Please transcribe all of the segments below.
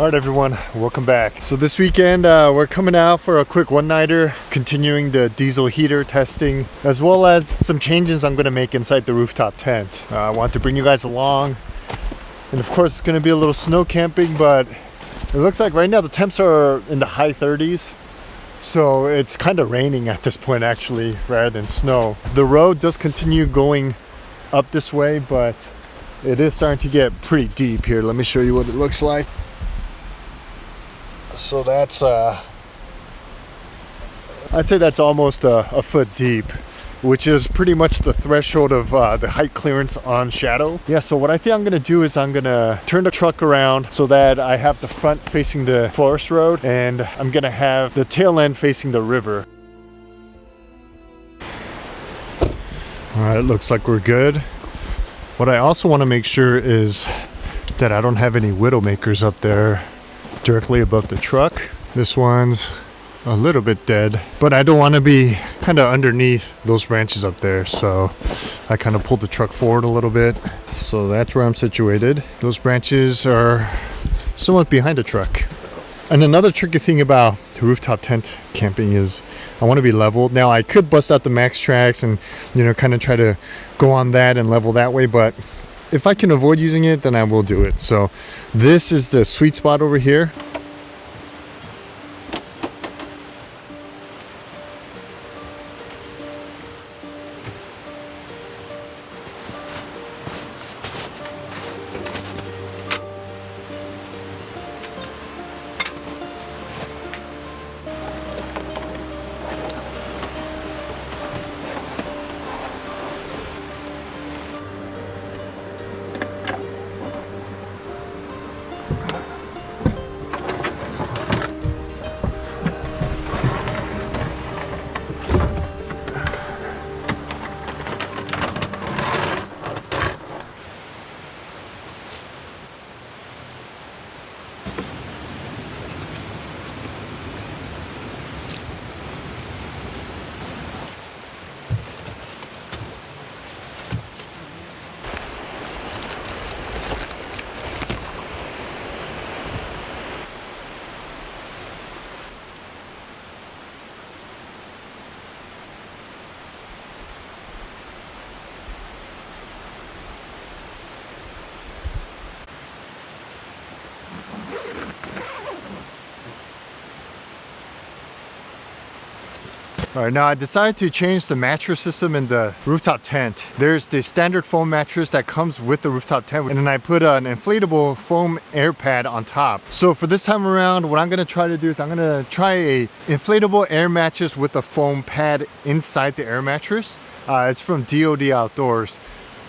All right, everyone, welcome back. So this weekend, we're coming out for a quick one-nighter, continuing the diesel heater testing, as well as some changes I'm gonna make inside the rooftop tent. I want to bring you guys along. And of course, it's gonna be a little snow camping, but it looks like right now the temps are in the high 30s. So it's kind of raining at this point, actually, rather than snow. The road does continue going up this way, but it is starting to get pretty deep here. Let me show you what it looks like. So that's I'd say that's almost a foot deep, which is pretty much the threshold of the height clearance on shadow. Yeah, so what I think I'm gonna do is I'm gonna turn the truck around so that I have the front facing the forest road, and I'm gonna have the tail end facing the river. All right, it looks like we're good. What I also want to make sure is that I don't have any widowmakers up there directly above the truck. This one's a little bit dead, but I don't want to be kind of underneath those branches up there, so I kind of pulled the truck forward a little bit. So that's where I'm situated. Those branches are somewhat behind the truck. And another tricky thing about the rooftop tent camping is I want to be leveled. Now I could bust out the max tracks and, you know, kind of try to go on that and level that way, but if I can avoid using it, then I will do it. So this is the sweet spot over here. All right, now I decided to change the mattress system in the rooftop tent. There's the standard foam mattress that comes with the rooftop tent, and then I put an inflatable foam air pad on top. So for this time around, what I'm gonna try to do is I'm gonna try a inflatable air mattress with a foam pad inside the air mattress. It's from DOD Outdoors,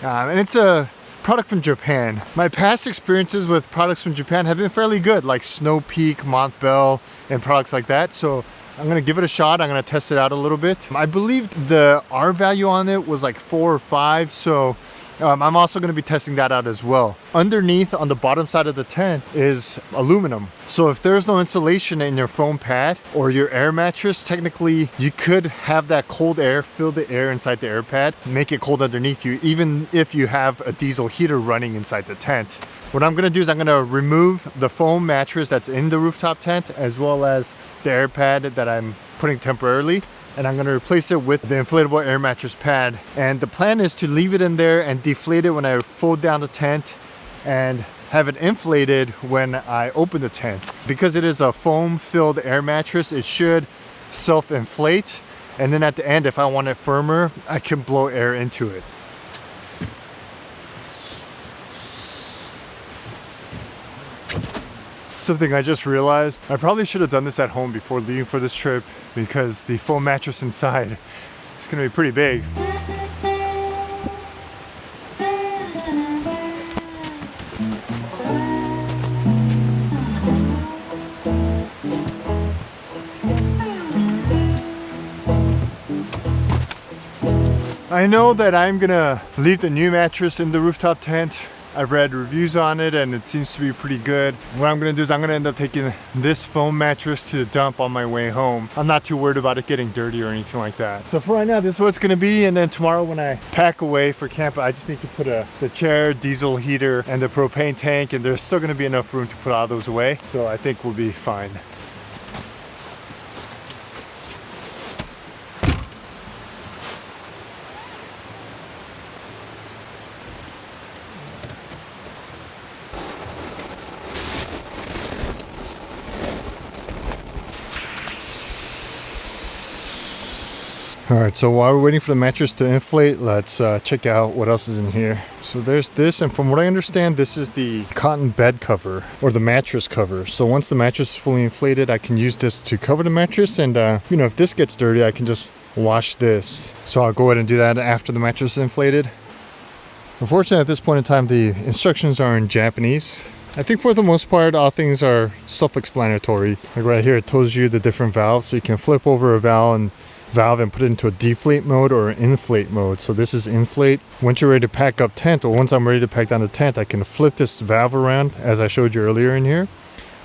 and it's a product from Japan. My past experiences with products from Japan have been fairly good, like Snow Peak, Montbell, and products like that. So I'm gonna give it a shot. I'm gonna test it out a little bit. I believe the R value on it was like 4 or 5, so I'm also gonna be testing that out as well. Underneath, on the bottom side of the tent, is aluminum. So if there's no insulation in your foam pad or your air mattress, technically you could have that cold air fill the air inside the air pad, make it cold underneath you, even if you have a diesel heater running inside the tent. What I'm gonna do is I'm gonna remove the foam mattress that's in the rooftop tent, as well as the air pad that I'm putting temporarily, and I'm going to replace it with the inflatable air mattress pad. And the plan is to leave it in there and deflate it when I fold down the tent, and have it inflated when I open the tent. Because it is a foam filled air mattress, it should self-inflate, and then at the end, if I want it firmer, I can blow air into it. Something I just realized, I probably should have done this at home before leaving for this trip, because the foam mattress inside is going to be pretty big. I know that I'm gonna leave the new mattress in the rooftop tent I've read reviews on it and it seems to be pretty good. What I'm gonna do is I'm gonna end up taking this foam mattress to the dump on my way home. I'm not too worried about it getting dirty or anything like that. So for right now, this is what it's gonna be. And then tomorrow when I pack away for camp, I just need to put the chair, diesel heater, and the propane tank, and there's still gonna be enough room to put all those away. So I think we'll be fine. All right, so while we're waiting for the mattress to inflate, let's check out what else is in here. So there's this, and from what I understand, this is the cotton bed cover or the mattress cover. So once the mattress is fully inflated, I can use this to cover the mattress, and you know, if this gets dirty, I can just wash this. So I'll go ahead and do that after the mattress is inflated. Unfortunately, at this point in time, the instructions are in Japanese. I think for the most part, all things are self-explanatory. Like right here, it tells you the different valves, so you can flip over a valve and put it into a deflate mode or an inflate mode. So this is inflate. Once you're ready to pack up tent, or once I'm ready to pack down the tent, I can flip this valve around as I showed you earlier in here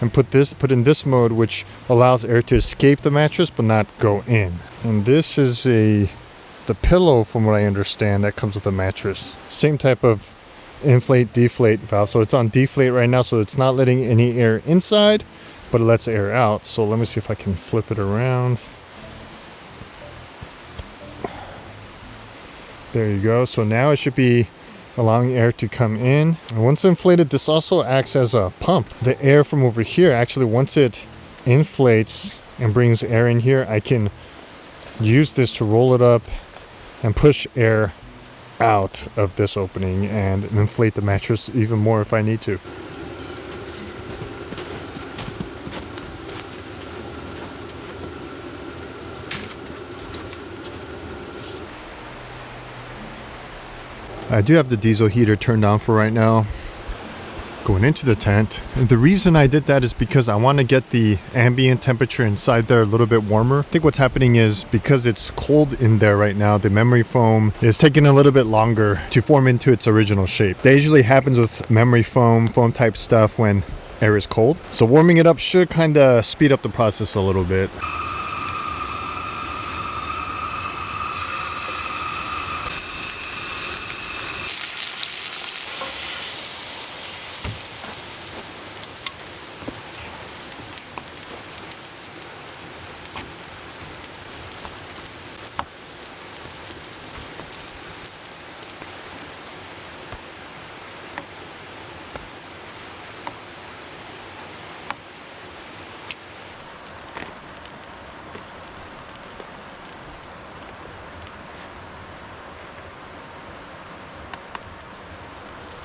and put in this mode, which allows air to escape the mattress but not go in. And this is the pillow, from what I understand, that comes with the mattress. Same type of inflate deflate valve. So it's on deflate right now, so it's not letting any air inside, but it lets air out. So let me see if I can flip it around. There you go. So now it should be allowing air to come in. And once inflated, this also acts as a pump. The air from over here, actually, once it inflates and brings air in here, I can use this to roll it up and push air out of this opening and inflate the mattress even more if I need to. I do have the diesel heater turned on for right now, going into the tent. And the reason I did that is because I want to get the ambient temperature inside there a little bit warmer. I think what's happening is because it's cold in there right now, the memory foam is taking a little bit longer to form into its original shape. That usually happens with memory foam type stuff when air is cold. So warming it up should kind of speed up the process a little bit.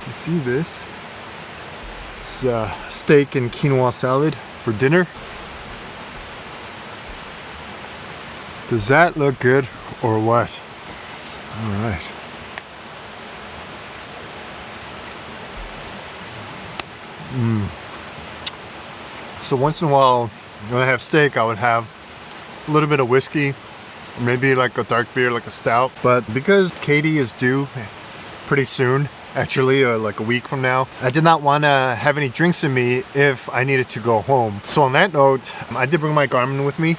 You see this? It's steak and quinoa salad for dinner. Does that look good or what? All right. So once in a while, when I have steak, I would have a little bit of whiskey, or maybe like a dark beer, like a stout. But because Katie is due pretty soon, actually like a week from now, I did not want to have any drinks in me if I needed to go home. So on that note, I did bring my Garmin with me.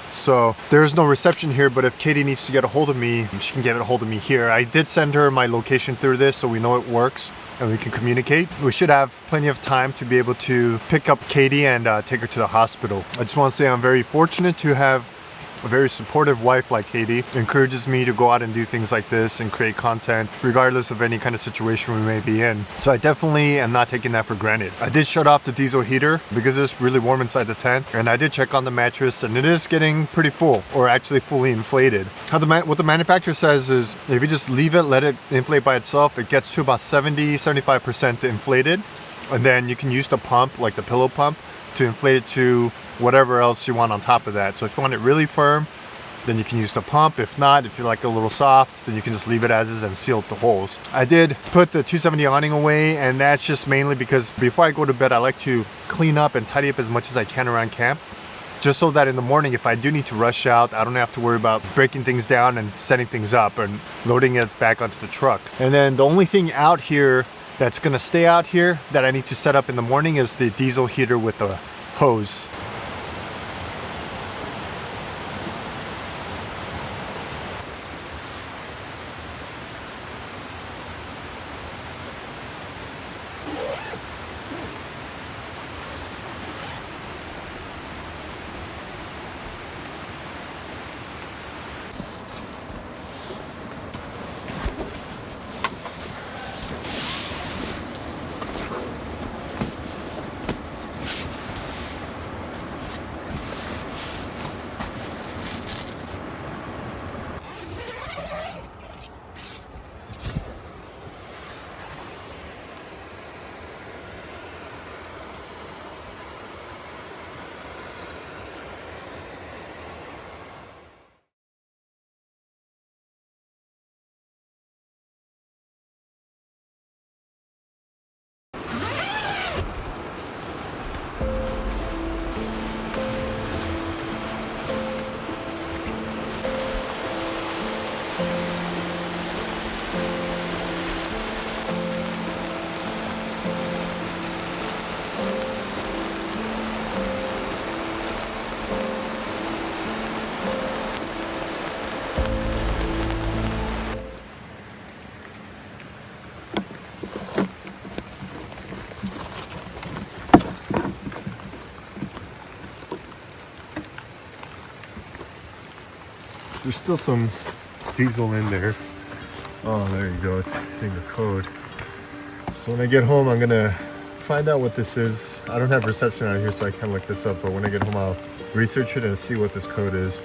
So there's no reception here, but if Katie needs to get a hold of me, she can get a hold of me here. I did send her my location through this, so we know it works and we can communicate. We should have plenty of time to be able to pick up Katie and take her to the hospital. I just want to say I'm very fortunate to have a very supportive wife like Katie. Encourages me to go out and do things like this and create content regardless of any kind of situation we may be in. So I definitely am not taking that for granted. I did shut off the diesel heater because it's really warm inside the tent, and I did check on the mattress and it is getting pretty full, or actually fully inflated. What the manufacturer says is if you just leave it, let it inflate by itself, it gets to about 70-75% inflated, and then you can use the pump, like the pillow pump, to inflate it to whatever else you want on top of that. So if you want it really firm, then you can use the pump. If not, if you like a little soft, then you can just leave it as is and seal up the holes. I did put the 270 awning away, and that's just mainly because before I go to bed, I like to clean up and tidy up as much as I can around camp, just so that in the morning, if I do need to rush out, I don't have to worry about breaking things down and setting things up and loading it back onto the trucks. And then the only thing out here that's gonna stay out here that I need to set up in the morning is the diesel heater with the hose. There's still some diesel in there. Oh, there you go, it's hitting the code. So when I get home, I'm gonna find out what this is. I don't have reception out here, so I can't look this up, but when I get home, I'll research it and see what this code is.